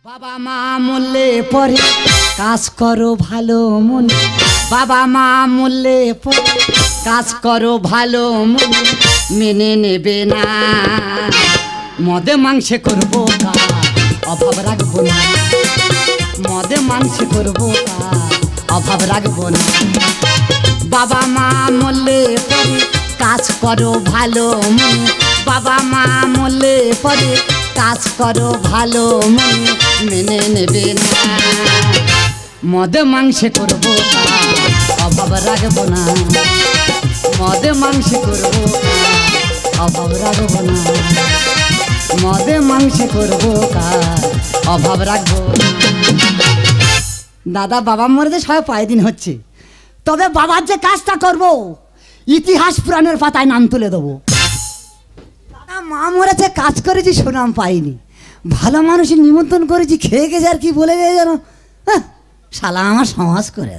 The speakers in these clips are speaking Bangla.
বাবা মা মরলে পরে কাজ করো ভালো মনে, বাবা মা মরলে পরে কাজ করো ভালো মনে, মেনে নেবে না মদে মাংসে করবো কাজ, অভাব রাখবো না মদে মাংসে করবো কাজ, অভাব রাখবো না। বাবা মা মরলে পরে কাজ করো ভালো মনে, বাবা মা মরলে পরে কাজ করো ভালো মনে, মেনে নেবে না মদে মাংসে করবো কাজ, অভাব রাখবো না মদে মাংসে করবো কাজ, অভাব রাখবো না মদে মাংসে করবো কাজ, অভাব রাখবো না। দাদা বাবা মরেছে সবাই পায়ে দিন হচ্ছে, তবে বাবার যে কাজটা করবো ইতিহাস পুরাণের পাতায় নাম তুলে দেবো। দাদা মা মরেছে কাজ করেছি সুনাম পাইনি, ভালো মানুষের নিমন্ত্রণ করেছি খেয়ে গেছে আর কি বলে গেছে যেন শালা আমার সমাজ করে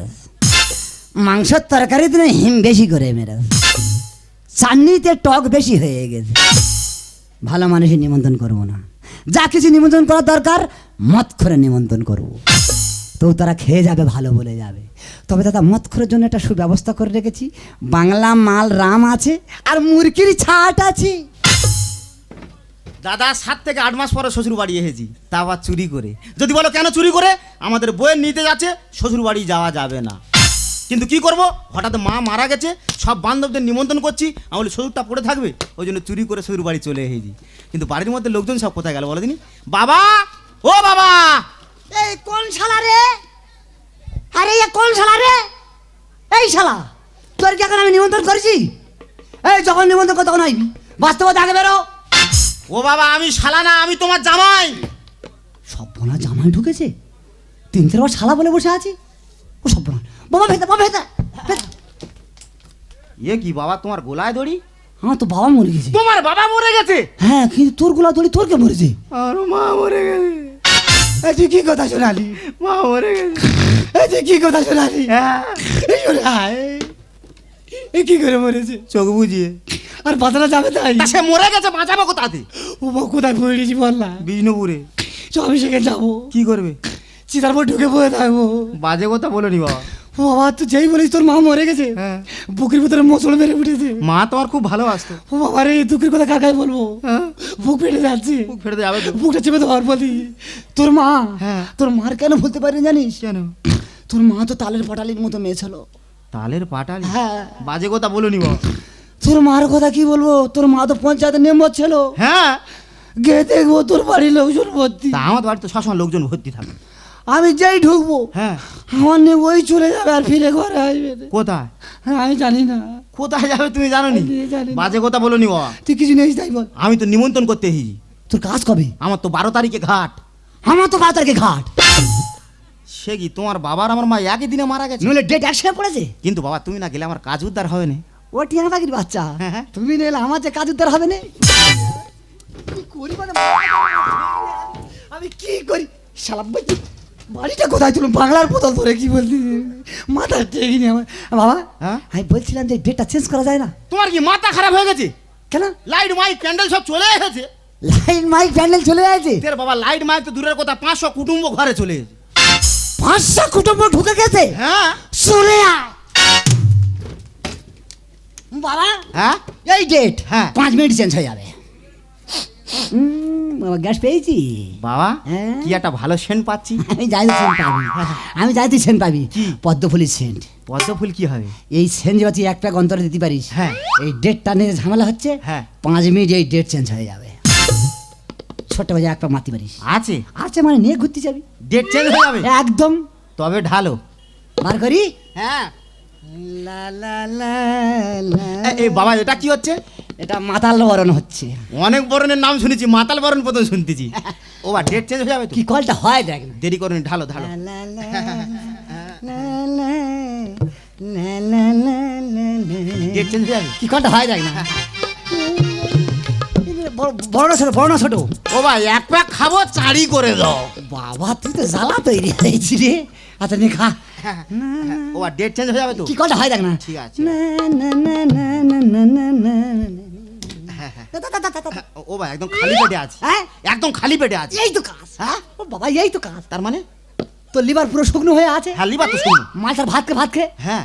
মাংসের তরকারি দিনে হিম বেশি করে মেরে চাটনিতে টক বেশি হয়ে গেছে। ভালো মানুষের নিমন্ত্রণ করবো না, যা কিছু নিমন্ত্রণ করার দরকার মদ করে নিমন্ত্রণ করবো, তো তারা খেয়ে যাবে ভালো বলে যাবে। তবে দাদা মদ খোরের জন্য একটা সুব্যবস্থা করে রেখেছি, বাংলা মাল রাম আছে আর মুরগির ছাট আছে। দাদা 7 থেকে 8 মাস পরে শ্বশুর বাড়ি এসেছি, তা আবার চুরি করে। যদি বলো কেন চুরি করে, আমাদের বইয়ের নিতে যাচ্ছে, শ্বশুর বাড়ি যাওয়া যাবে না। কিন্তু কি করব, হঠাৎ মা মারা গেছে, সব বান্ধবদের নিমন্ত্রণ করছি, আমার শ্বশুরটা পড়ে থাকবে, ওই জন্য চুরি করে শ্বশুর বাড়ি চলে এসেছি। কিন্তু বাড়ির মধ্যে লোকজন সব কোথায় গেল বলো দিনি? বাবা, ও বাবা, এই কোন শালা রে? আরে এ কোন শালা রে? এই শালা তোর কি এখন আমি নিমন্ত্রণ করেছি? এই যখন নিমন্ত্রণ করতে নাই বাস্তবতা আগে বেরো। ও বাবা, আমি শালা না, আমি তোমার জামাই। সব বোনা জামাই ঢুকেছে, 3-4 বার শালা বলে বসে আছি। ও সব বোনা বাবা ভেতর, বাবা ভেতর। এ কি বাবা, তোমার গোলায় দড়ি? আমার তো বাবা মরে গেছে। তোমার বাবা মরে গেছে? হ্যাঁ, কিন্তু তোর গোলা দড়ি তোর কে মরেছে? আর মা মরে গেছে। তুই কি কথা শোনালি? মা মরে গেছে। তুই কি কথা শোনালি? এই কি করে মরেছে? চোখ বুঝিয়ে। আর বাঁচানো যাবে তাই? সে মরে গেছে, বাঁচাবো কোথাতে? ও বাবা কোথায় পড়েছি বল না? বিষ্ণুপুরে। চ আমি সেখানে যাবো। কি করবে? চিতার পর ঢুকে পড়ে থাকবো। বাজে কথা বলোনি বাবা। ও বাবা, তুই যেই বলিস তোর মা মরে গেছে, হ্যাঁ, বুকের ভিতরে মোচড় মেরে উঠেছে। মা তোমার খুব ভালোবাসতো। ও বাবা রে, দুঃখের কথা কাকাই বলবো, বুক ফেটে যাচ্ছে। বুক ফেটে যাবে তো? বুকটা চেপে ধর বলি। তোর মা, হ্যাঁ, তোর মার কেন বলতে পারি জানিস? কেন? তোর মা তো তালের পাটালির মতো মেয়ে ছিল। তালের পাটালি? হ্যাঁ। বাজে কথা বলোনি বাবা। তোর মার কথা কি বলবো, তোর মা তো পঞ্চায়েতের মেম্বার ছিল। হ্যাঁ, গিয়ে দেখবো তোর বাড়ির লোকজন ভর্তি। তা আমার বাড়িতে সবসময় লোকজন ভর্তি থাকে। আমি যেই ঢুকবো, হ্যাঁ, আমার নিয়ে ওই চলে যাবে আর ফিরে ঘরে আসবে। কোথায়? হ্যাঁ, আমি জানি না কোথায় যাবে তুমি জানো নি? জানি না। বাজে কথা বলোনি বাবা। তুই কিছু নেই তাই বল। আমি তো নিমন্ত্রণ করতে এসেছি। তোর কাজ কবে? আমার তো 12 তারিখে ঘাট। আমার তো 12 তারিখে ঘাট। সে কি, তোমার বাবার আমার মা একই দিনে মারা গেছে? নইলে ডেট একসাথে পড়েছে। কিন্তু বাবা তুমি না গেলে আমার কাজ উদ্ধার হবে না। ও টিয়া পাখির বাচ্চা, হ্যাঁ, হ্যাঁ। তুমি নিলে আমার যে কাজ উদ্ধার হবে না। কি করি মানে, আমি কি করি শালা বাড়িটা কোথায় তুলুম? বাংলার বোতল ধরে কি বলছি, মাথা টেকিনি আমার। বাবা, হ্যাঁ, আমি বলছিলাম যে ডেটটা চেঞ্জ করা যায় না? তোমার কি মাথা খারাপ হয়ে গেছে? কেন? লাইট মাইক প্যান্ডেল সব চলে এসেছে। লাইট মাইক প্যান্ডেল চলে যাচ্ছে? তোর বাবা লাইট মাইক তো দূরের কথা, 500 কুটুম্ব ঘরে চলে এসেছে। 500 কুটুম্ব ঢুকে গেছে? হ্যাঁ, চলে আয় বাবা। হ্যাঁ, এই ডেট হ্যাঁ 5 মিনিট চেঞ্জ হয়ে যাবে। বাবা গ্যাস পেয়েছি বাবা। হ্যাঁ। কি একটা ভালো সেন্ট পাচ্ছি। আমি যাই তুই সেন্ট পাবি, আমি যাই তুই সেন্ট পাবি। কি? পদ্মফুলির সেন্ট। পদ্ম ফুল কি হবে? এই সেন্ট যদি এক প্যাক অন্তরে দিতে পারিস, হ্যাঁ। এই ডেটটা নিয়ে ঝামেলা হচ্ছে, হ্যাঁ। 5 মিনিট এই ডেট চেঞ্জ হয়ে যাবে। ছোট্ট বাজে এক প্যাক মারতে পারিস। আছে? আছে মানে নিয়ে ঘুরতে যাবি। ডেট চেঞ্জ হয়ে যাবে একদম। তবে ঢালো। বার করি। হ্যাঁ। লা লা লা লা। এই বাবা এটা কি হচ্ছে? এটা মাতাল বরণ হচ্ছে। অনেক বরণের নাম শুনেছি, মাতাল বরণ প্রথম শুনতেছি। ও বা ডেট চেঞ্জ হয়ে যাবে তো? কি কলটা হয় দেখ না। দেরি করুন, ঢালো ঢালো। লা লা লা লা লা লা লা লা লা। ডেট চেঞ্জ হয়ে যাবে। কি কলটা হয় দেখ না। বড় না ছোট, বড় না ছোট? ও ভাই এক প্যাক খাবো, চারি করে দাও। বাবা তুই তো জ্বালা তৈরি হয়েছি রে। আচ্ছা নে খা। ও বা ডেট চেঞ্জ হয়ে যাবে তো? কি কলটা হয় দেখ না। ঠিক আছে। না না না না না না না না। ও ভাই একদম খালি পেটে আছে, হ্যাঁ একদম খালি পেটে আছে। এই তো কাজ। হ্যাঁ ও বাবা এই তো কাজ। তার মানে তো লিভার পুরো শুকনো হয়ে আছে। হ্যাঁ লিভার তো শুনুন। মাছের ভাত খেয়ে হ্যাঁ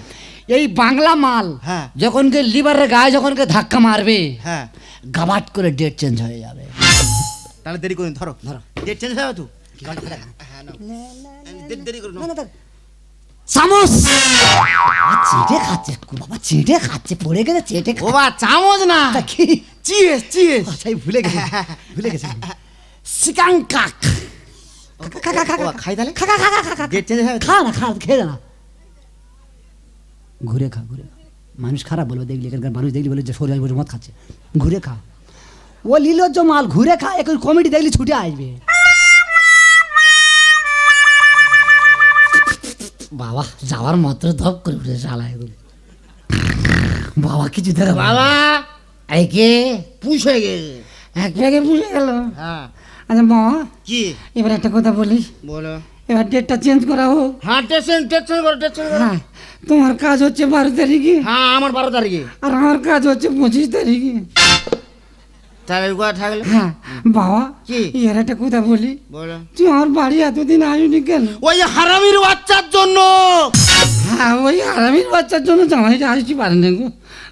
এই বাংলা মাল হ্যাঁ। যখন কে লিভারের গায়ে যখন কে ধাক্কা মারবে হ্যাঁ গাবাট করে ডেট চেঞ্জ হয়ে যাবে। তাহলে দেরি করুন, ধরো ধরো। ডেট চেঞ্জ হবে তো। হ্যাঁ নাও। দেরি করুন। চামচ চেটে খাচ্ছে বাবা, চেটে খাচ্ছে, পড়ে গেছে চেটে ও বা চামচ না, কি চিয়েস চিয়েস। আচ্ছা ভুলে গেছি ভুলে গেছি। সিকাং কাক খাই তাহলে খা খা খা খা খা ডেট চেঞ্জ হবে। খা না খা, খেয়ে না, ঘুরে খা ঘুরে খা। মানুষ খারাপ বলবে দেখলি, এখানকার মানুষ দেখলি বলে যে শরীর বসে মদ খাচ্ছে। ঘুরে খা, ও লীলজ্জ মাল, ঘুরে খা। এখন কমেডি দেখলি ছুটে আসবে। বাবা যাওয়ার মাত্র ধপ করে উঠে চালা একদম। বাবা কিছু দেখা বাবা এই কে পুষ হয়ে গেছে। এক ব্যাগে পুষে গেল। হ্যাঁ আচ্ছা মা, কি এবার একটা কথা বলি, বলো। এবার ডেটটা চেঞ্জ করা হোক। হ্যাঁ টেনশন করো টেনশন করো। হ্যাঁ তোমার কাজ হচ্ছে 12 তারিখে, হ্যাঁ আমার 12 তারিখে। আর আমার কাজ হচ্ছে 25 তারিখে। তাহলে কোথা থাকলে? হ্যাঁ বাবা কি? এর একটা কথা বলি, বলো। তুই আমার বাড়ি এতদিন আসবি কেন? ওই হারামির বাচ্চার জন্য। হ্যাঁ ওই হারামির বাচ্চার জন্য জামাইটা আসতে পারে না গো।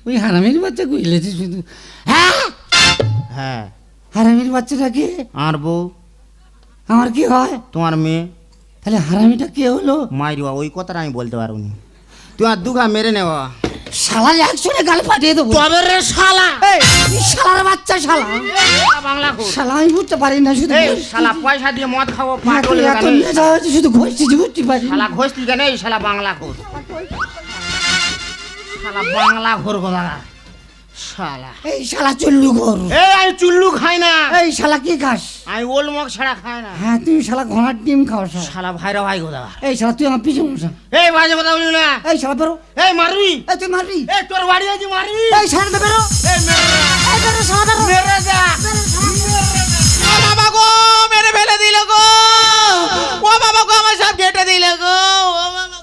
ওই হারামির বাচ্চা গুইলেছি শুধু। হ্যাঁ হ্যাঁ হারামির বাচ্চাটা কে? আর বউ আমার কি হয়? তোমার মেয়ে। তাহলে হারামিটা কে হলো? মাইরি বাবা ওই কথাটা আমি বলতে পারবো না, তুই আর দুঘা মেরে নেওয়া। শালা একশনে গাল পাঠিয়ে দেবো। তবে রে শালা, এই শালার বাচ্চা শালা, বাংলা খোর। শালা আমি বুঝতে পারি না শুধু। এই শালা পয়সা দিয়ে মদ খাবো হ্যাঁ, পাগল তুই হয়ে এত গেল। নেশা হয়েছে শুধু ঘষছি বুঝতে পারি না। শালা ঘষতি কেন? এই শালা বাংলা খোর, শালা বাংলা খোর কথা শালা। এই শালা চুল্লু ঘর। এই আমি চুল্লু খাই না, এই শালা কি খাস? আমি ওল মগ ছাড়া খাই না। হ্যাঁ তুই শালা ঘোড়ার ডিম খাও শালা। শালা ভাইরা ভাই কথা। এই শালা তুই আমার পিছনে বসা। এই বাজে কথা বলি না। এই শালা বেরো। এই মারবি? এই তুই মারবি? এই তোর বাড়ি আছে মারবি? এই শালা তো বেরো। এই মেরে এই বেরো শালা বেরো। মেরে যা। ও বাবা গো, মেরে ফেলে দিল গো। ও বাবা গো, আমার সব কেটে দিল গো। ও বাবা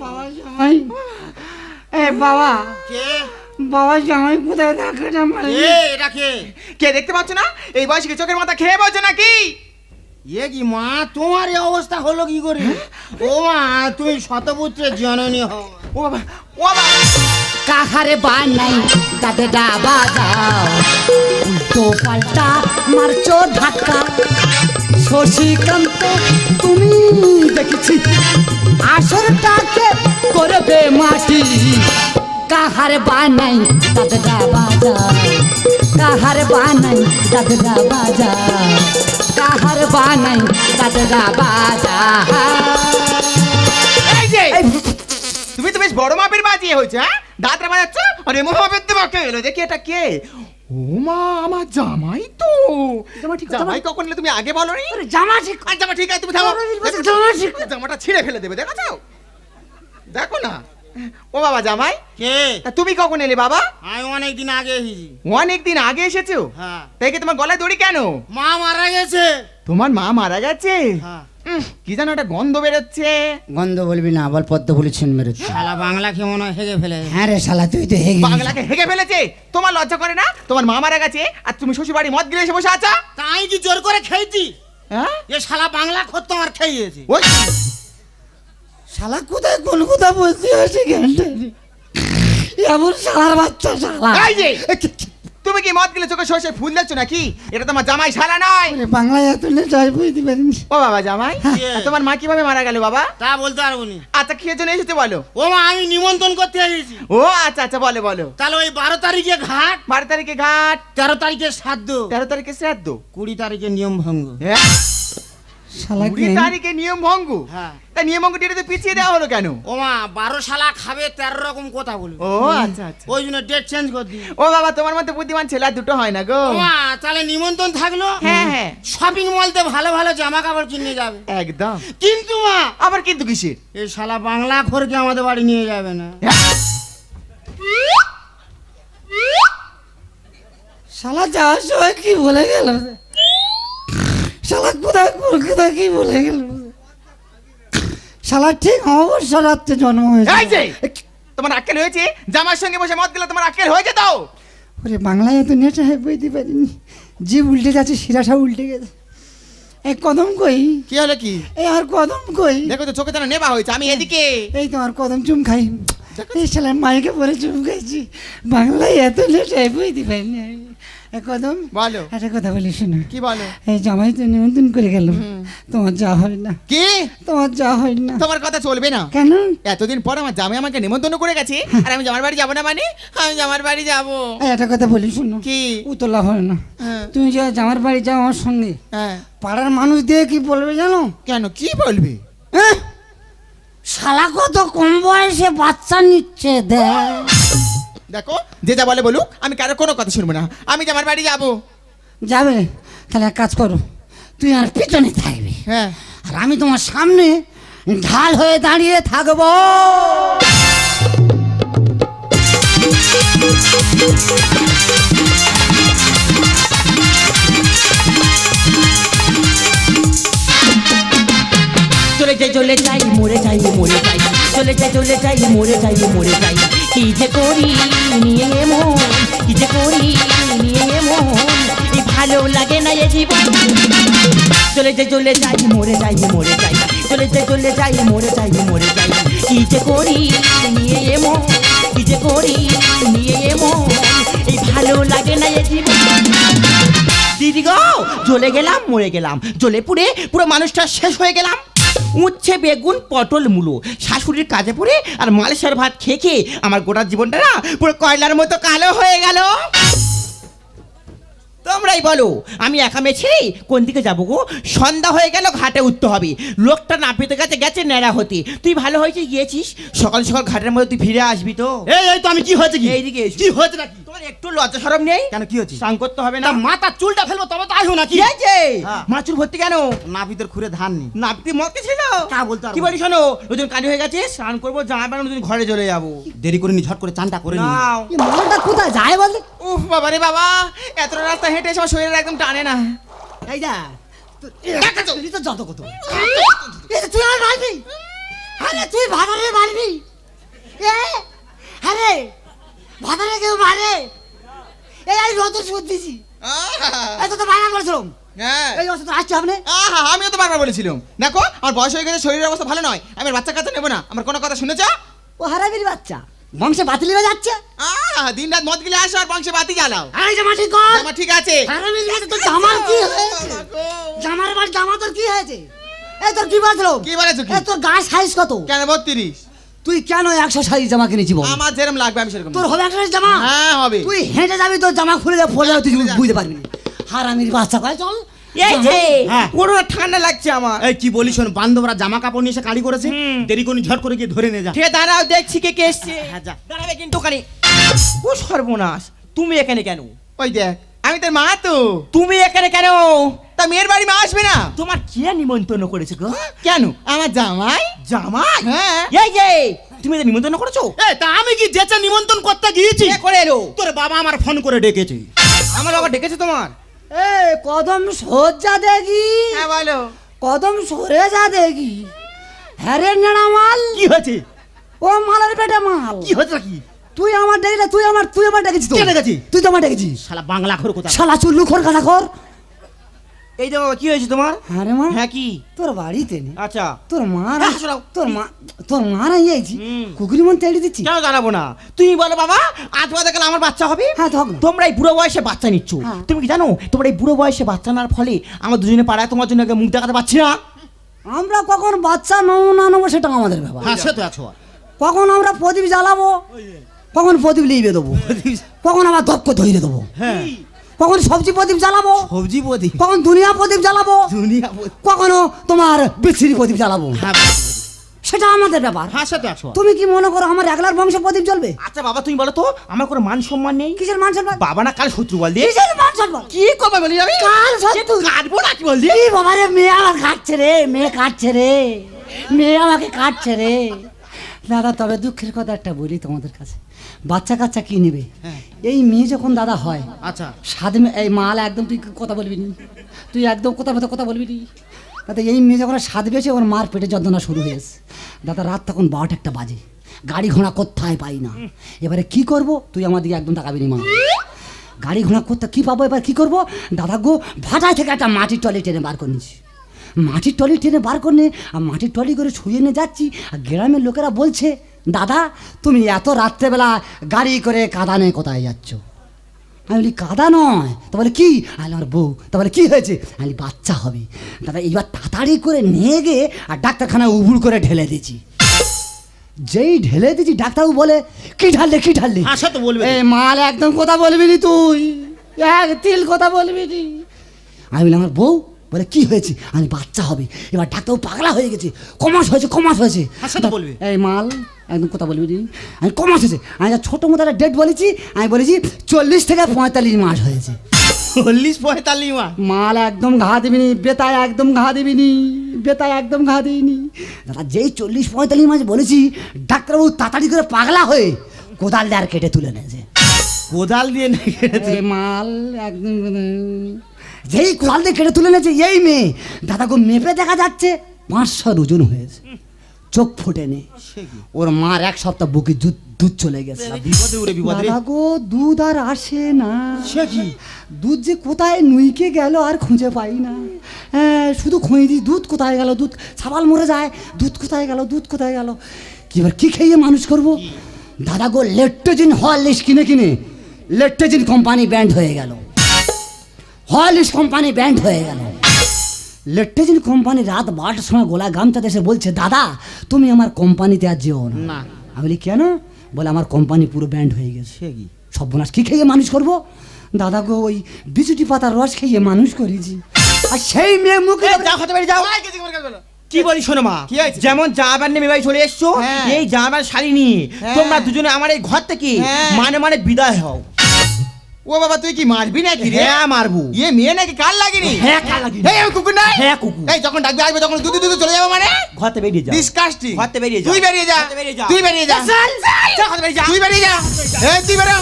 বাবা জামাই, এই বাবা কে? বাবা জামাই কোথায় ধাক্কাটা মারে? এটা কে? কে দেখতে পাচ্ছ না? এই বয়সে কি চোখের মাথা খেয়ে বলছো নাকি? এ কি মা, তোমার এই অবস্থা হলো কি করে? ও মা তুমি শতপুত্রের জননী হও। ও বাবা, ও বাবা। কাহারে বানাই দাদেটা বাজাও, উল্টো পাল্টা মারছো ধাক্কা। শশীকান্ত তুমি দেখেছি আসরটাকে করবে মাটি। কাহারে বানাই দাদেটা বাজাও, কাহারে বানাই দাদেটা বাজাও, কাহারে বানাই দাদেটা বাজাও। এই যে তুমি তো বেশ বড় মাপের বাজিয়ে হয়েছে, হ্যাঁ? দাঁতরা বাজাচ্ছ আর এমন ভাবে তোমাকে এলো, দেখি এটা কে? ও মা, আমার জামাই তো। জামা ঠিক, জামাই কখন এলো তুমি আগে বলোনি? জামা ঠিক, আর জামা ঠিক আছে, তুমি থামো। জামা ঠিক। জামাটা ছিঁড়ে ফেলে দেবে, দেখো দেখো না। ও বাবা জামাই, কে? তুমি কখন এলে বাবা? আমি অনেকদিন আগে এসেছি। অনেকদিন আগে এসেছো? হ্যাঁ। তাই কি তোমার গলায় দড়ি কেন? মা মারা গেছে। তোমার মা মারা গেছে? হ্যাঁ। কি জানো একটা গন্ধ বেরোচ্ছে। গন্ধ বলবি না, বল পদ্ম বলেছেন মেরেছে। শালা বাংলা কি মনে হয় হেগে ফেলে? হ্যাঁ রে শালা তুই তো হেগে বাংলাকে হেগে ফেলেছে। তোমার লজ্জা করে না? তোমার মা মারা গেছে আর তুমি শ্বশুর বাড়ি মদ গিলে এসে বসে আছো। তাই কি জোর করে খেয়েছি? হ্যাঁ? এ শালা বাংলা খোর তোমার খেয়েছে। ওই শালা কোথায় কোন কথা বলতে আসে জ্ঞানটা এমন শালার বাচ্চা শালা। এই যে, তুমি কি মদ গিলে চোখে সর্ষে ফুল দিচ্ছ নাকি? এটা তোমার জামাই শালা নয়। ওরে বাংলায় এত নেশায় বুঝতে পারিনি। ও বাবা জামাই, আর তোমার মা কিভাবে মারা গেল বাবা? তা বলতে পারবো নি। আচ্ছা কি জন্য এসেছে বলো? ও মা আমি নিমন্ত্রণ করতে এসেছি। ও আচ্ছা আচ্ছা, বলো বলো। তাহলে ওই 12 তারিখে ঘাট, 12 তারিখে ঘাট, 13 তারিখে শ্রাদ্ধ, 13 তারিখে শ্রাদ্ধ, 20 তারিখে নিয়ম ভঙ্গ। হ্যাঁ শালা 20 তারিখে নিয়ম ভঙ্গ। হ্যাঁ। তা নিয়ম ভঙ্গ ডেটে পিছিয়ে দেওয়া হলো কেন? ও মা 12 শালা খাবে 13 রকম কথা বলবে। ও আচ্ছা আচ্ছা। ওই জন্য ডেট চেঞ্জ করে দিই। ও বাবা, তোমার মতো বুদ্ধিমান ছেলে আর দুটো হয় না গো। ও মা তাহলে নিমন্ত্রণ থাকলো। হ্যাঁ হ্যাঁ শপিং মলতে ভালো ভালো জামা কাপড় কিনে যাবে। একদম। কিন্তু মা আবার কিন্তু কিসের? এই শালা বাংলা খোরকে আমাদের বাড়ি নিয়ে যাবে না। শালা যাওয়ার সময় কি বলে গেল? শালা কোথায় কলকাতা কি বলে গেল? শালা ঠিক অবশ্য রাত্রে জন্ম এই যে, হয়েছে। তোমার আক্কেল হয়েছে? জামার সঙ্গে বসে মদ গেলে তোমার আক্কেল হয়েছে তো? ওরে বাংলায় এত নেশা হয় বইতে পারিনি, জিভ উল্টে যাচ্ছে, শিরাসা উল্টে গেছে। এই কদম কই? কি হলো কি? এই আর কদম কই? দেখো তো চোখে যেন নেবা হয়েছে, আমি এদিকে। এই তোমার কদম চুম খাই, এই শালা মাইকে পরে চুম খাইছি। বাংলায় এত নেশা হয় বইতে পারিনি আমি। এই কদম, বলো। একটা কথা বলি শোনো। কি বলো? এই জামাই তো নিমন্ত্রণ করে গেল, তোমার যা হয় না। কি? তোমার যা হয় না। তোমার কথা চলবে না। কেন? এতদিন পর আমার জামাই আমাকে নিমন্ত্রণ করে গেছে, আর আমি জামার বাড়ি যাবো না মানে? আমি জামার বাড়ি যাবো। এই একটা কথা বলি শোনো। কি? উতলা হয় না। হ্যাঁ। তুমি যে জামার বাড়ি যাও আমার সঙ্গে, হ্যাঁ। পাড়ার মানুষ দিয়ে কি বলবে জানো? কেন, কি বলবে? হ্যাঁ? শালা কত কম বয়সে বাচ্চা নিচ্ছে দেখ। দেখো, যে যা বলে বলুক, আমি কারো কোনো কথা শুনবো না। আমি জামার বাড়ি যাবো। যাবে? তাহলে এক কাজ করো, তুই আর পিছনে থাকবি, হ্যাঁ। আর আমি তোমার সামনে ঢাল হয়ে দাঁড়িয়ে থাকবো। চলে যাই মরে যাই মরে যাই, চলে যাই মরে যাই মরে যাই। কি যে করি নিয়ে মন, কি যে করি নিয়ে মন, এই ভালো লাগে না এ জীবন। চলে যাই মরে যাই মরে যাই, চলে যাই মরে যাই মরে যাই। কি যে করি নিয়ে মন, কি যে করি নিয়ে মন, এই ভালো লাগে না এ জীবন। দিদি গো, জ্বলে গেলাম মরে গেলাম, জ্বলে পুড়ে পুরো মানুষটা শেষ হয়ে গেলাম। উচ্ছে বেগুন পটল মূলো, শাশুড়ির কাজে পড়ে আর মালসার ভাত খেয়ে খেয়ে আমার গোটা জীবনটা না পুরো কয়লার মতো কালো হয়ে গেল। তোমরাই বলো, আমি একা মেয়ে ছেড়ে কোন দিকে যাবো গো? সন্ধ্যা হয়ে গেল, ঘাটে উঠতে হবে। লোকটা না পেতে গেছে ন্যাড়া হতে। তুই ভালো হয়েছে গিয়েছিস, সকাল সকাল ঘাটের মধ্যে তুই ফিরে আসবি তো। এই তো আমি, কি হয়েছে কি? এইদিকে এসো। কি হয়েছে নাকি? তোমার একটু লজ্জা শরম নেই? কেন, কি হয়েছে? স্নান করতে হবে না? না, মাথা চুলটা ফেলবো তবে তো আসো নাকি? কি হয়েছে? হ্যাঁ। মাচুর ভর্তি কেন? নাপিতের খুঁড়ে ধান নেই। নাপতি মতে ছিল। তা বলতে পারবো কি না। বলি শোনো, ওজন কাজ হয়ে গেছে, স্নান করবো, জামা প্যান্ট নতুন ঘরে চলে যাবো। দেরি করে নি, ঝট করে চানটা করে নি। নাও। এই মালটা কোথায় যায় বল? উফ বাবা রে বাবা, এতটা রাস্তা হেঁটে এসে আমার শরীরে একদম টানে না। এই যা তুই তো যত কত, তুই আর মারবি? আরে তুই ভাতারে মারবি? আরে ভাতারে কেউ মারে? এই আমি নতুন সুদ দিছি, এই তো বানা করছিলাম, হ্যাঁ। এই অবস্থা তো আসতে হবে না। আহা, আমিও তো বারবার বলেছিলাম, দেখো আমার বয়স হয়ে গেছে, শরীরের অবস্থা ভালো নয়, আমি আর বাচ্চা কাচ্চা নেবো না। আমার কোনো কথা শুনেছ? ও হারাবির বাচ্চা বংশে বাতিল হয়ে যাচ্ছে। আহা, দিন রাত মদ গিলে আসো আর বংশে বাতি জ্বালাও। এই জামা ঠিক কর। আমার ঠিক আছে। হারাবির বাচ্চা, তোর জামার কি হয়েছে? জামার বার জামা তোর কি হয়েছে? এই তোর কি বলছিলাম? কি বলেছো কি? এই তোর গায়ে সাইজ কত? কেন 32? তুই কেন 100 সাইজ জামা কিনেছি বল? আমার যেরকম লাগবে আমি সেরকম তোর নেবো। হবে 100 সাইজ জামা? হ্যাঁ হবে। তুই হেঁটে যাবি, তোর জামা খুলে যাবে, ফলে যাবে, তুই খুলে যাবে। বুঝতে পারবি না। হারামির বাচ্চা কয় চল। এই যে হ্যাঁ। ওর ঠান্ডা লাগছে আমার। এই কি বলি শোন, বান্ধবরা জামা কাপড় নিয়ে এসে কালি করেছে, হুম। দেরি করে নি, ঝট করে গিয়ে ধরে নিয়ে যা। ঠিক আছে, দাঁড়াও দেখছি কে কে এসছে। হ্যাঁ, যা। দাঁড়াবে কিন্তু ওখানে। ও সর্বনাশ, তুমি এখানে কেন? ওই দেখ, আমি তোর মা তো। তুমি এখানে কেন? তা মেয়ের বাড়ি মা আসবে না? তোমার কে নিমন্ত্রণ করেছে গো? কেন, আমার জামাই। জামাই? হ্যাঁ। এই যে তুমি এদের নিমন্ত্রণ করেছো? তা আমি কি যেচে নিমন্ত্রণ করতে গিয়েছি? কে করে এলো? তোর বাবা আমার ফোন করে ডেকেছে। আমার বাবা ডেকেছে তোমার? এ কদম সজ্জা দেখি, হ্যাঁ বলো। কদম সরে যা দেখি। হ্যাঁ রে নেড়া মাল, কি হয়েছে? ও মালের পেটে মাল। কি হয়েছে নাকি? তুই আমার ডেকেছিস, তুই আমার ডেকেছিস তো? কে ডেকেছি? তুই তো আমার ডেকেছিস। শালা বাংলা খোর কোথা? শালা চুল্লু খোর কাটা খোর। এই যে বাবা, কি হয়েছে তোমার? হ্যাঁ রে মা, হ্যাঁ কি? তোর বাড়িতে নেই, আচ্ছা, তোর মা হ্যাঁ, শোনাও। তোর মা রাই আইছি, হুম। কুকুরি মন তেড়ে দিচ্ছি। কেন দাঁড়াবো না? তুমি বলো বাবা, আজ বাদে কাল আমার বাচ্চা হবে। হ্যাঁ তো হোক না। তোমরা এই বুড়ো বয়সে বাচ্চা নিচ্ছ। হ্যাঁ। তুমি কি জানো, তোমরা এই বুড়ো বয়সে বাচ্চা নেওয়ার ফলে আমার দুজনে পাড়ায় তোমার জন্য আগে মুখ দেখাতে পারছি না। আমরা কখন বাচ্চা নেবো না নেবো সেটা আমাদের ব্যাপার। হ্যাঁ সে তো আছো। কখন আমরা প্রদীপ জ্বালাবো, কখন প্রদীপ লিবে দেবো, কখন আবার দক্ষ ধরে দেবো, হ্যাঁ, কখন সবজি প্রদীপ জ্বালাবো, সবজি বদি, কখন দুনিয়া প্রদীপ জ্বালাবো, দুনিয়া বদি। কখনো তোমার বিচ্ছিরি প্রদীপ জ্বালাবো, হ্যাঁ, সেটা আমাদের ব্যাপার। হ্যাঁ সে তো আছো। তুমি কি মনে করো আমার একলার বংশে প্রদীপ জ্বলবে? আচ্ছা বাবা, তুমি বলো তো, আমার কোনো মান সম্মান নেই? কিসের মান সম্মান? বাবা না কাল শত্রু বল দিয়ে কিসের মান সম্মান? কি করবে বলি আমি? কাল শত্রু? কাটবো না কি বল দিয়ে? এই বাবা রে, মেয়ে আমার কাটছে রে, মেয়ে কাটছে রে, মেয়ে আমাকে কাটছে রে। দাদা তবে দুঃখের কথা একটা বলি তোমাদের কাছে, বাচ্চা কাচ্চা কি নেবে? হ্যাঁ। এই মেয়ে যখন দাদা হয়, আচ্ছা, এই মাল একদম তুই কথা বলবি নি, তুই একদম কথা বলবি নি দাদা। এই মেয়ে যখন স্বাদ বেছে ওর মার পেটে যন্ত্রণা শুরু হয়েছে দাদা, রাত তখন 12টা 1টা বাজে, গাড়ি ঘোড়া কোথায় পাই না। এবারে কি করব, তুই আমার দিকে একদম তাকাবি নি মা। গাড়ি ঘোড়া কোথায় কি পাবো, এবার কি করব, দাদা গো ভাটায় থেকে একটা মাটির টলি টেনে বার করে নিয়েছি। মাটির টলি টেনে বার করে আর মাটির টলি করে ছুঁয়ে নিয়ে যাচ্ছি, আর গ্রামের লোকেরা বলছে, দাদা তুমি এত রাত্রেবেলা গাড়ি করে কাদানে কোথায় যাচ্ছ? আমি বলি কাদা নয়। তা বলে কি? আমি আমার বউ। তা বলে কি হয়েছে? আমি বাচ্চা হবে। দাদা এইবার তাড়াতাড়ি করে নিয়ে গিয়ে আর ডাক্তারখানায় উবুড় করে ঢেলে দিয়েছি। যেই ঢেলে দিয়েছি ডাক্তারবাবু বলে কি ঢাললে কি ঢাললে? আশা তো বলবে। এ মাল একদম কথা বলবি নি তুই, এক তিল কথা বলবি নি। আমি বলি আমার বউ। বলে কি হয়েছে? আমি বাচ্চা হবে। এবার ডাক্তারবাবু পাগলা হয়ে গেছে, কমাস হয়েছে কমাস হয়েছে। আশা তো বলবে। এই মাল একদম কথা বলবি নি। আমি কমাস হয়েছে, আমি যা ছোটো মতো একটা ডেট বলেছি, আমি বলেছি 40 থেকে 45 মাস হয়েছে। 40-45 মাস। মাল একদম ঘা দিবিনি, বেতায় একদম ঘা দিবিনি, বেতায় একদম ঘা দিইনি। দাদা যেই 40-45 মাস বলেছি, ডাক্তারবাবু তাড়াতাড়ি করে পাগলা হয়ে কোদাল দিয়ে আর কেটে তুলে নিয়েছে। কোদাল দিয়ে না কেটেছে। এই মাল একদম যেই কোদাল দিয়ে কেটে তুলে নিয়েছে, এই মেয়ে দাদাকে মেপে দেখা যাচ্ছে 500 ওজন হয়েছে, চোখ ফুটে নেই। ওর মার 1 সপ্তাহ বুকে দুধ দুধ চলে গেছে। বিপদে উড়ে বিপদে রে। দাদা গো দুধ আর আসে না। সে কি? দুধ যে কোথায় নুইকে গেল আর খুঁজে পাই না। হ্যাঁ শুধু খুঁজে দিই দুধ কোথায় গেল, দুধ ছাবাল মরে যায়, দুধ কোথায় গেল, দুধ কোথায় গেল। কি এবার কি খেয়ে মানুষ করব? দাদা গো লেট্টোজেন হরলিক্স কিনে কিনে লেট্টোজেন কোম্পানি ব্যান্ড হয়ে গেল, হরলিক্স কোম্পানি ব্যান্ড হয়ে গেল। লেট্টোজেন কোম্পানি রাত 12টার সময় গোলা গামছা দেশে বলছে, দাদা তুমি আমার কোম্পানিতে আর যেও না। না। আমি বলি কেন? বলে আমার কোম্পানি পুরো ব্যান্ড হয়ে গেছে। সে কি? সর্বনাশ, কি খেয়ে মানুষ করব? দাদা গো ওই বিচুটি পাতার রস খেয়ে মানুষ করেছি। আর সেই মেয়ে মুখে যাও হতে পারি যাও। কি বলি শোনো মা, কি হয়েছে? যেমন জামাবার নিয়ে বাড়ি চলে এসছো, হ্যাঁ। এই জামাবার শাড়ি নিয়ে হ্যাঁ। তোমরা দুজনে আমার এই ঘর থেকে হ্যাঁ। মানে বিদায় হও। ও বাবা তুই কি মারবি নাকি রে? হ্যাঁ মারবো। ইয়ে মেয়ে নাকি কাল লাগেনি? হ্যাঁ, কাল লাগেনি। এই কুকুর নাই? হ্যাঁ, কুকুর। এই যখন ডাকবে আসবে তখন দুধ দুধ চলে যাবে মানে? ঘরতে বেরিয়ে যাও। ডিসকাস্টিং। ঘরতে বেরিয়ে যাও। তুই বেরিয়ে যা। ঘরতে বেরিয়ে যাও। তুই বেরিয়ে যা। যা ঘরতে বেরিয়ে যা। তুই বেরিয়ে যা। এই তুই বেরো।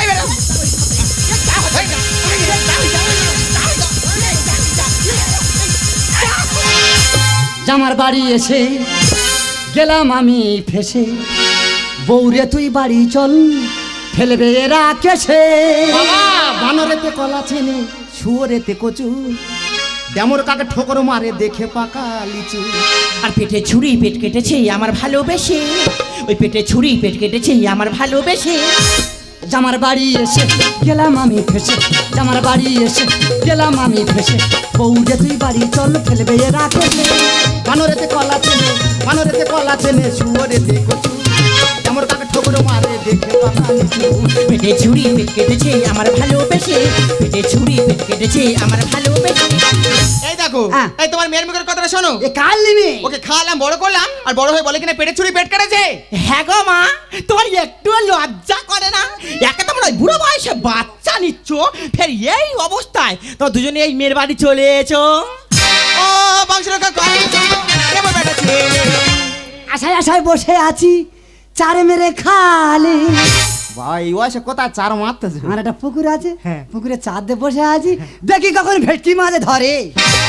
এই বেরো। জামার বাড়ি এসে গেলাম আমি ফেসে, বৌরে তুই বাড়ি চল ফেলবে এরা কেসে। বাবা বানরেতে কলা চেনে, শুয়োরেতে কচু, ডেমর কাকে ঠোকর মারে দেখে পাকা লিচু। আর পেটে ছুরি পেট কেটেছে আমার ভালোবেসে, ওই পেটে ছুরি পেট কেটেছে আমার ভালোবেসে। জামার বাড়ি এসে গেলাম আমি ফেসে, জামার বাড়ি এসে গেলাম আমি ফেসে, বৌরে তুই বাড়ি চল ফেলবে এরা কেসে। বানরেতে কলা চেনে, বানরেতে কলা চেনে, শুয়োরেতে কচু, ডেমর কাকে ঠোকর মারে দেখে পাকা লিচু। পেটে ছুরি পেট কেটেছে আমার ভালোবেসে, পেটে ছুরি পেট কেটেছে আমার ভালোবেসে। এই দেখো, হ্যাঁ। এই তোমার মেয়ের মুখের কথাটা শোনো। এ কাল নিবি ওকে খাওয়ালাম বড় করলাম আর বড় হয়ে বলে কিনা পেটে ছুরি পেট কেটেছে। হ্যাঁ গো মা, তোমার একটু লজ্জা করে না? একে তোমরা ওই বুড়ো বয়সে বাচ্চা নিচ্ছ, ফের এই অবস্থায় তোমরা দুজনে এই মেয়ের বাড়ি চলে এসো। ও বংশরক্ষা কর কেমন বেটা ছেলে। আশায় আশায় বসে আছি চারে মেরে খালি। ভাই ওয়াসে কোথায় চার মারতেছে। আমার একটা পুকুর আছে, হ্যাঁ। পুকুরে চার দিয়ে বসে আছি, দেখি কখন ভেটকি মাঝে ধরে।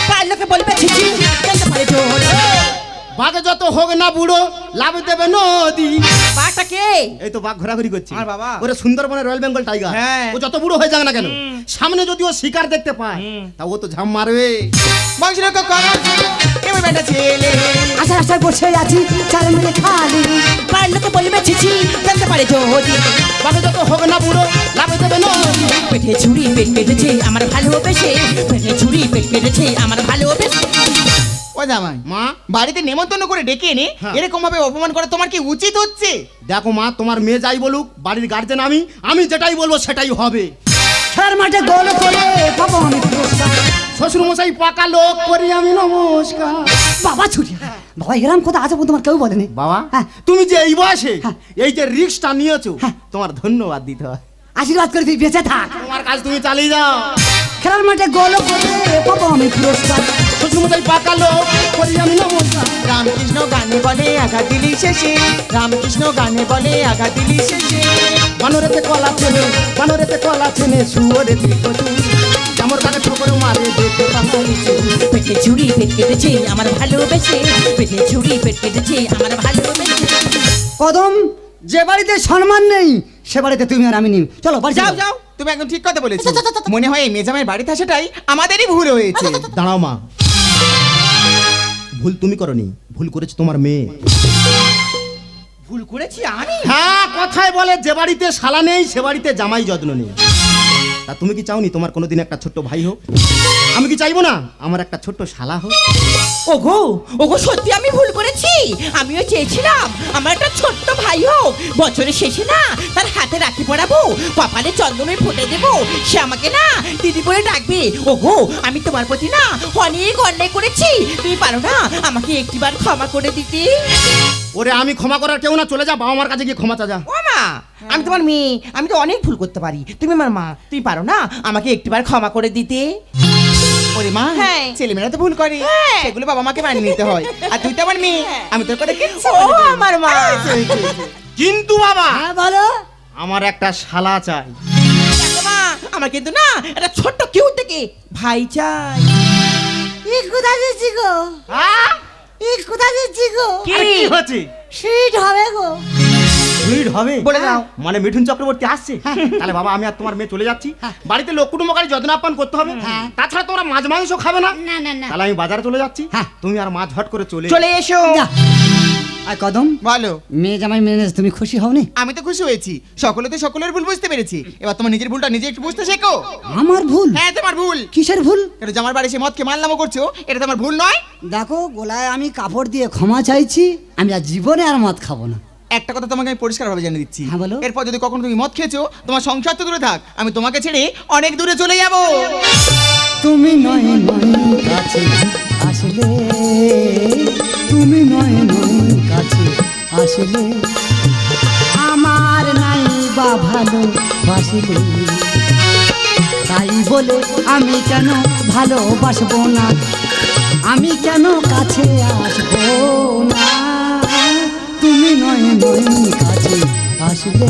প্রায় লোকে বলবে ছিছি জানতে পারে জোর। বাঘে যত হোক না বুড়ো লাভ দেবে নদী। বাঘটা কে? এই তো বাঘ ঘোরাঘুরি করছে। আর বাবা? ওরে সুন্দরবনের রয়্যাল বেঙ্গল টাইগার। হ্যাঁ। ও যত বুড়ো হয়ে যাক না কেন, সামনে যদি ও শিকার দেখতে পায় তা ও তো ঝাম মারবে। বংশরক্ষা কর কেমন বেটা ছেলে। আশায় আশায় বসে আছি চারে মেরে খালি। প্রায় লোকে বলবে ছিছি জানতে পারে জোর। বাঘে যত হোক না বুড়ো লাভ দেবে নদী। পেটে ছুরি পেট কেটেছে আমার ভালোবেসে, পেটে ছুরি পেট কেটেছে আমার ভালোবেসে। ও জামাই মা বাড়িতে নেমন্তন্ন করে ডেকে এনে হ্যাঁ। এরকম ভাবে অপমান করা তোমার কি উচিত হচ্ছে? দেখো মা, তোমার মেয়ে যাই বলুক, বাড়ির গার্জেন আমি যেটাই বলবো সেটাই হবে। খেলার মাঠে গোল করে পাবো আমি পুরস্কার। শ্বশুর মশাই পাকা লোক করি আমি নমস্কার। বাবা ছুটি, বাবা এরম কথা আছে তোমার কেউ বলেনি। বাবা হ্যাঁ। তুমি যে এই বয়সে হ্যাঁ। এই যে রিস্কটা নিয়েছো, হ্যাঁ। তোমার ধন্যবাদ দিতে হয়। আশীর্বাদ করে তুই বেঁচে থাক। তোমার কাজ তুমি চালিয়ে যাও। খেলার মাঠে গোল করে পাবো আমি পুরস্কার। শ্বশুর মশাই পাকা লোক করি আমি নমস্কার। রামকৃষ্ণ গানে বলে আঘাত দিলি শেষে, রামকৃষ্ণ গানে বলে আঘাত দিলি শেষে। বানরেতে কলা চেনে, বানরেতে কলা চেনে, শুয়োরেতে কচু, আমার কাছে ঠোকর মারে দেখে পাকা লিচু। পেটে ছুরি পেট কেটেছে আমার ভালোবেসে, পেটে ছুরি পেট কেটেছে আমার ভালোবেসে। কদম, যে বাড়িতে সম্মান নেই সে বাড়িতে তুমি আর আমি নেই। চলো বাড়ি যাও যাও। যাও, তুমি একদম ঠিক কথা বলেছো। মনে হয় এই মেজামের বাড়িতে আসাটাই আমাদেরই ভুল হয়েছে। দাঁড়াও মা, ভুল তুমি করনি, ভুল করেছে তোমার মেয়ে। ভুল করেছি আমি? হ্যাঁ, কথায় বলে যে বাড়িতে শালা নেই সে বাড়িতে জামাই যত্ন নেই। তা তুমি কি চাওনি তোমার কোনোদিন একটা ছোট্ট ভাই হোক? আমি কি চাইবো না আমার একটা ছোট্ট শালা হোক? ওগো ওগো, সত্যি আমি ভুল করেছি। আমিও চেয়েছিলাম আমার একটা ছোট্ট ভাই হোক, বছরের শেষে না তার হাতে রাখি পরাবো, কপালে চন্দনে ফুটে দেবো, সে আমাকে না দিদি বলে ডাকবে। ওগো, আমি তোমার প্রতি না অনেক অন্যায় করেছি, তুমি পারো না আমাকে একটিবার ক্ষমা করে দিতে? ওরে আমি ক্ষমা করার কেউ না, চলে যা বাবা মার কাছে গিয়ে ক্ষমা চা যা। ও মা, আমি তোমার মেয়ে, আমি তো অনেক ভুল করতে পারি, তুমি আমার মা, তুমি পারো না আমাকে একটিবার ক্ষমা করে দিতে? ওরে মা, হ্যাঁ। ছেলেমেয়েরা তো ভুল করে, হ্যাঁ। সেগুলো বাবা মাকে মানিয়ে নিতে হয়। আর তুই তো আমার মেয়ে, আমি তোর কথা কিচ্ছু ও বলিনি। আমার মা। কিন্তু বাবা হ্যাঁ বলো। আমার একটা শালা চাই। দেখো মা, আমার কিন্তু না একটা ছোট্ট কিউ থেকে ভাই চাই। ই কোথা দিচ্ছি গো, হ্যাঁ? ই কোথা দিচ্ছি গো, আরে কি হচ্ছে? সুইট হবে গো। ভিড় হবে বলে দাও। মানে মিঠুন চক্রবর্তী আসছে? তাহলে বাবা আমি আর তোমার মেয়ে চলে যাচ্ছি। বাড়িতে লোক কুটুম্বকারী যত্ন আপ্যায়ন করতে হবে। হ্যাঁ। তাছাড়া তোমরা মাছ মাংস খাবে না। না না না, তাহলে আমি বাজারে চলে যাচ্ছি। হ্যাঁ। তুমি আর মাছ ঝট করে চলে চলে এসো। যা। আর কদম, বলো। মেয়ে জামাই মেনে নিয়েছে, তুমি খুশি হওনি? আমি তো খুশি হয়েছি, সকলে তো সকলের ভুল বুঝতে পেরেছি। এবার তোমার নিজের ভুলটা নিজে একটু বুঝতে শেখো। আমার ভুল? হ্যাঁ, তোমার ভুল। কিসের ভুল? কেন জামার বাড়ি সে মদকে মারলামও করছো, এটা তোমার ভুল নয়? দেখো, গোলায় আমি কাপড় দিয়ে ক্ষমা চাইছি, আমি আর জীবনে আর মদ খাবো না। একটা কথা তোমাকে আমি পরিষ্কারভাবে জানিয়ে দিচ্ছি, হ্যাঁ, বলো। এরপর যদি কখনো তুমি মদ খেয়েছো, তোমার সংসার তো দূরে থাক, আমি তোমাকে ছেড়ে অনেক দূরে চলে যাব। তুমি নয় নয় কাছে আসলে, তুমি নয় নয় কাছে আসলে, আমার নাই বা ভালো বাসলে, তাই বলে আমি কেন ভালোবাসবো না, আমি কেন কাছে আসবো না, তুমি নয় নয় কাছে আসলে,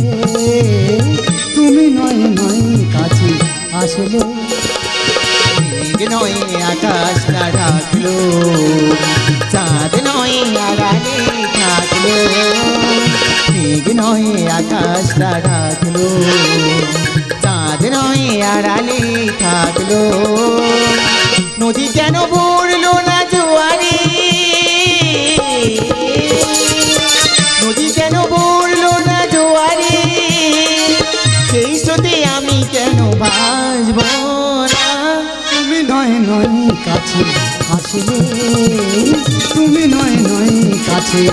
তুমি নয় নয় কাছে আসলে। মেঘ নয় আকাশটা ঢাকলো, চাঁদ নয় আড়ালে থাকলো, মেঘ নয় আকাশটা ঢাকলো, চাঁদ নয় আড়ালে থাকলো, নদী কেন ভরলো না জোয়ারে, নদী কেন ভরলো না জোয়ারে, সেই স্রোতে আমি কেন ভাসবো না, তুমি নয় নয় কাছে আসলে, তুমি নয় নয় কাছে